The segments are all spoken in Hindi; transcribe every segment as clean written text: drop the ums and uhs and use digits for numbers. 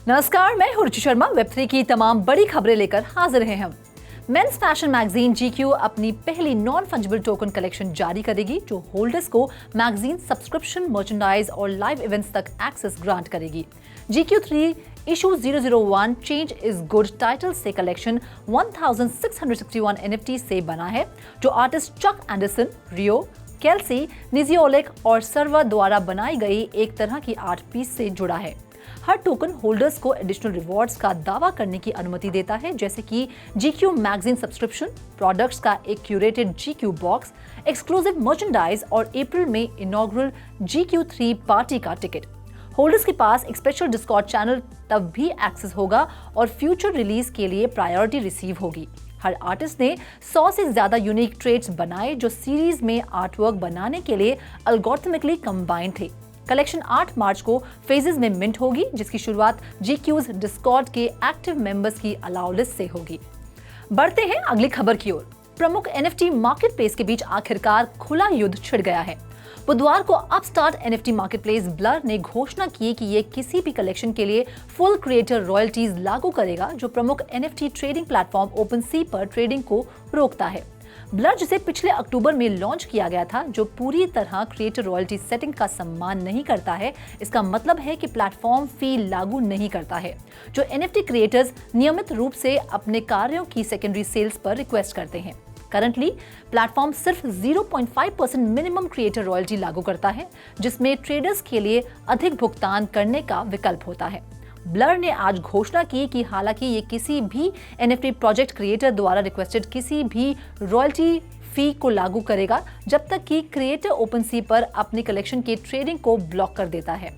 नमस्कार, मैं हूँ रुचि शर्मा। वेब3 की तमाम बड़ी खबरें लेकर हाजिर हैं हम। मेंस फैशन मैगजीन GQ अपनी पहली नॉन फंजिबल टोकन कलेक्शन जारी करेगी, जो होल्डर्स को मैगजीन सब्सक्रिप्शन, मर्चेंडाइज और लाइव इवेंट्स तक एक्सेस ग्रांट करेगी। GQ3 issue 001 change is good title से कलेक्शन 1661 NFT से बना है, जो आर्टिस्ट चक एंडरसन, रियो, केल्सी, निजियोलिक और सर्वर द्वारा बनाई गई एक तरह की आर्ट पीस से जुड़ा है। हर टोकन होल्डर्स को एडिशनल रिवॉर्ड्स का दावा करने की अनुमति देता है, जैसे कि GQ मैगजीन सब्सक्रिप्शन, प्रोडक्ट्स का एक curated GQ box, exclusive merchandise और अप्रैल में इनॉग्रल GQ3 पार्टी का टिकट। होल्डर्स के पास एक स्पेशल डिस्कॉर्ड चैनल तब भी एक्सेस होगा और फ्यूचर रिलीज के लिए प्रायोरिटी रिसीव होगी। हर आर्टिस्ट ने 100 से ज्यादा यूनिक ट्रेड्स बनाए, जो सीरीज में आर्टवर्क बनाने के लिए एल्गोरिथमिकली कंबाइंड थे। कलेक्शन 8 मार्च को फेजेस में मिंट होगी, जिसकी शुरुआत GQ's डिस्कॉर्ड के एक्टिव मेंबर्स की अलाउ लिस्ट से होगी। बढ़ते हैं अगली खबर की ओर। प्रमुख NFT मार्केट प्लेस के बीच आखिरकार खुला युद्ध छिड़ गया है। बुधवार को अपस्टार्ट NFT मार्केटप्लेस ब्लर ने घोषणा की कि ये किसी भी कलेक्शन के लिए फुल क्रिएटर रॉयल्टीज लागू करेगा, जो प्रमुख NFT ट्रेडिंग प्लेटफॉर्म OpenSea पर ट्रेडिंग को रोकता है। ब्लर, जिसे पिछले अक्टूबर में लॉन्च किया गया था, जो पूरी तरह क्रिएटर रॉयल्टी सेटिंग का सम्मान नहीं करता है। इसका मतलब है कि प्लेटफॉर्म फी लागू नहीं करता है, जो NFT क्रिएटर्स नियमित रूप से अपने कार्यों की सेकेंडरी सेल्स पर रिक्वेस्ट करते हैं। करंटली प्लेटफॉर्म सिर्फ 0.5% मिनिमम क्रिएटर रॉयल्टी लागू करता है, जिसमें ट्रेडर्स के लिए अधिक भुगतान करने का विकल्प होता है। ब्लर ने आज घोषणा की कि हालांकि ये किसी भी NFT प्रोजेक्ट क्रिएटर द्वारा रिक्वेस्टेड किसी भी रॉयल्टी फी को लागू करेगा, जब तक कि क्रिएटर OpenSea पर अपनी कलेक्शन के ट्रेडिंग को ब्लॉक कर देता है।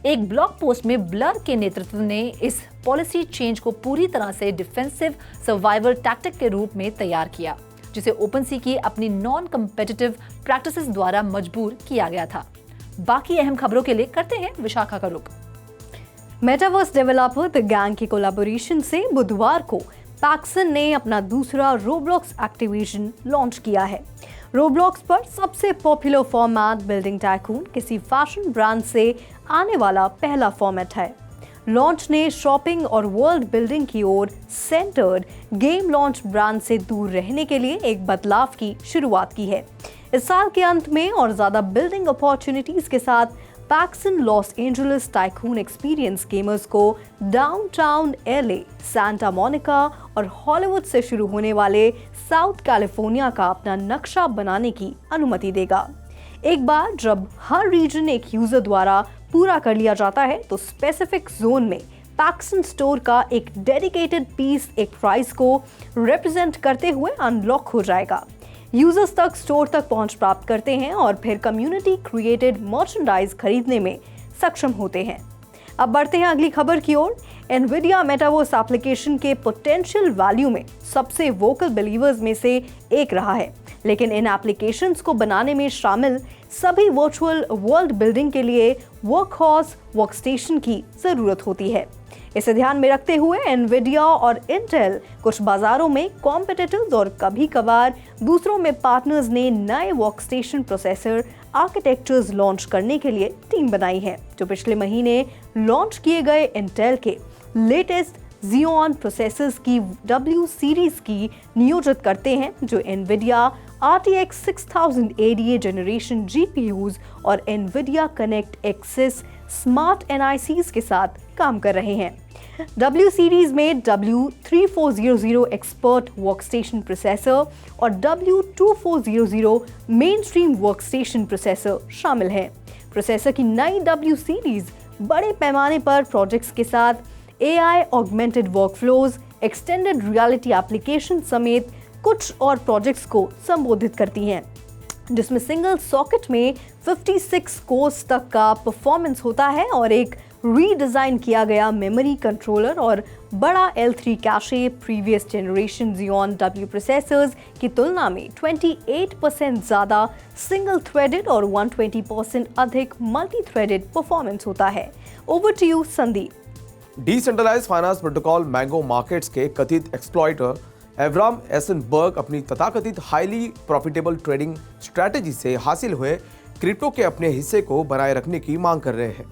एक ब्लॉग पोस्ट में ब्लर के नेतृत्व ने इस पॉलिसी चेंज को पूरी तरह से डिफेंसिव सर्वाइवल टैक्टिक के रूप में तैयार किया, जिसे OpenSea की अपनी नॉन कम्पिटिटिव प्रैक्टिसेस द्वारा मजबूर किया गया था। बाकी अहम खबरों के लिए करते हैं विशाखा का रुख। मेटावर्स डेवलपर द गैंग की कोलैबोरेशन से बुधवार को पैक्सन ने अपना दूसरा रोब्लॉक्स एक्टिवेशन लॉन्च किया है। रोब्लॉक्स पर सबसे पॉपुलर फॉर्मेट बिल्डिंग टाइकून किसी फैशन ब्रांड से आने वाला पहला फॉर्मेट है। लॉन्च ने शॉपिंग और वर्ल्ड बिल्डिंग की ओर सेंटर्ड गेम लॉन्च ब्रांड से दूर रहने के लिए एक बदलाव की शुरुआत की है। इस साल के अंत में और ज्यादा बिल्डिंग अपॉर्चुनिटीज के साथ पैक्सन Los Angeles tycoon experience gamers को डाउनटाउन LA, सांता मोनिका और हॉलीवुड से शुरू होने वाले साउथ कैलिफोर्निया का अपना नक्शा बनाने की अनुमति देगा। एक बार जब हर रीजन एक यूजर द्वारा पूरा कर लिया जाता है, तो स्पेसिफिक जोन में पैक्सन स्टोर का एक डेडिकेटेड पीस एक प्राइस को रिप्रेजेंट करते हुए अनलॉक हो जाएगा। यूजर्स तक स्टोर तक पहुंच प्राप्त करते हैं और फिर कम्युनिटी क्रिएटेड मर्चेंडाइज खरीदने में सक्षम होते हैं। अब बढ़ते हैं अगली खबर की ओर। एनविडिया मेटावर्स एप्लीकेशन के पोटेंशियल वैल्यू में सबसे वोकल बिलीवर्स में से एक रहा है, लेकिन इन एप्लीकेशंस को बनाने में शामिल सभी वर्चुअल वर्ल्ड बिल्डिंग के लिए वर्कहॉर्स वर्कस्टेशन की जरूरत होती है। इसे ध्यान में रखते हुए एनविडिया और इंटेल कुछ बाजारों में कॉम्पिटिटर्स और कभी कभार दूसरों में पार्टनर्स ने नए वर्कस्टेशन प्रोसेसर आर्किटेक्चर्स लॉन्च करने के लिए टीम बनाई है, जो पिछले महीने लॉन्च किए गए इंटेल के लेटेस्ट Xeon प्रोसेसर्स की W सीरीज की नियोजित करते हैं, जो Nvidia RTX 6000 ADA generation GPUs और Nvidia connect axis smart NICs के साथ काम कर रहे हैं। W सीरीज में W3400 एक्सपर्ट वर्कस्टेशन प्रोसेसर और W2400 main stream workstation processor शामिल हैं। प्रोसेसर की नई W सीरीज बड़े पैमाने पर प्रोजेक्ट्स के साथ AI augmented workflows, extended reality application समेत कुछ और प्रोजेक्ट्स को संबोधित करती हैं, जिसमें सिंगल सॉकेट में 56 कोर्स तक का परफॉर्मेंस होता है और एक रीडिजाइन किया गया मेमोरी कंट्रोलर और बड़ा L3 cache previous generation Xeon W processors की तुलना में 28% ज़्यादा सिंगल थ्रेडेड और 120% अधिक मल्टी थ्रेडेड परफॉर्मेंस होता है। Over to you Sandeep. Decentralized finance protocol mango markets के कथित एक्सप्लॉइटर एवराम एसेनबर्ग अपनी तथाकथित हाईली प्रॉफिटेबल ट्रेडिंग स्ट्रैटेजी से हासिल हुए क्रिप्टो के अपने हिस्से को बनाए रखने की मांग कर रहे हैं।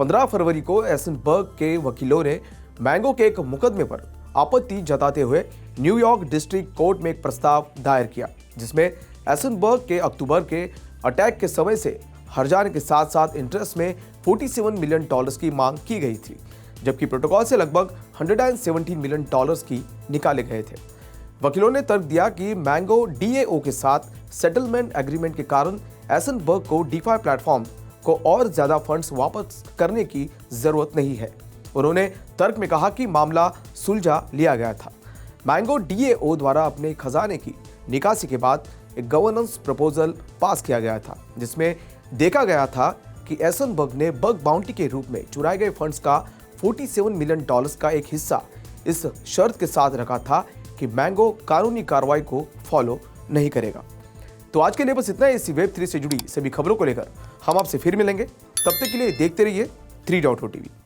15 फरवरी को एसनबर्ग के वकीलों ने मैंगो के एक मुकदमे पर आपत्ति जताते हुए न्यूयॉर्क डिस्ट्रिक्ट कोर्ट में एक प्रस्ताव दायर किया, जिसमें एसनबर्ग के अक्टूबर के अटैक के समय से हर्जाने के साथ साथ इंटरेस्ट में $47 मिलियन की मांग की गई थी, जबकि प्रोटोकॉल से लगभग $117 मिलियन की निकाले गए थे। वकीलों ने तर्क दिया कि मैंगो डीएओ के साथ सेटलमेंट एग्रीमेंट के कारण एसनबर्ग को डीफाई प्लेटफॉर्म को और ज्यादा फंड्स वापस करने की जरूरत नहीं है। उन्होंने तर्क में कहा कि मामला सुलझा लिया गया था। मैंगो डीएओ द्वारा अपने खजाने की निकासी के बाद एक गवर्नेंस प्रपोजल पास किया गया था, जिसमें देखा गया था कि एसनबर्ग ने बग बाउंटी के रूप में चुराए गए फंड्स का $47 मिलियन का एक हिस्सा इस शर्त के साथ रखा था कि मैंगो कानूनी कार्रवाई को फॉलो नहीं करेगा। तो आज के लिए बस इतना ही। इसी Web3 से जुड़ी सभी खबरों को लेकर हम आपसे फिर मिलेंगे। तब तक के लिए देखते रहिए 3.0 TV।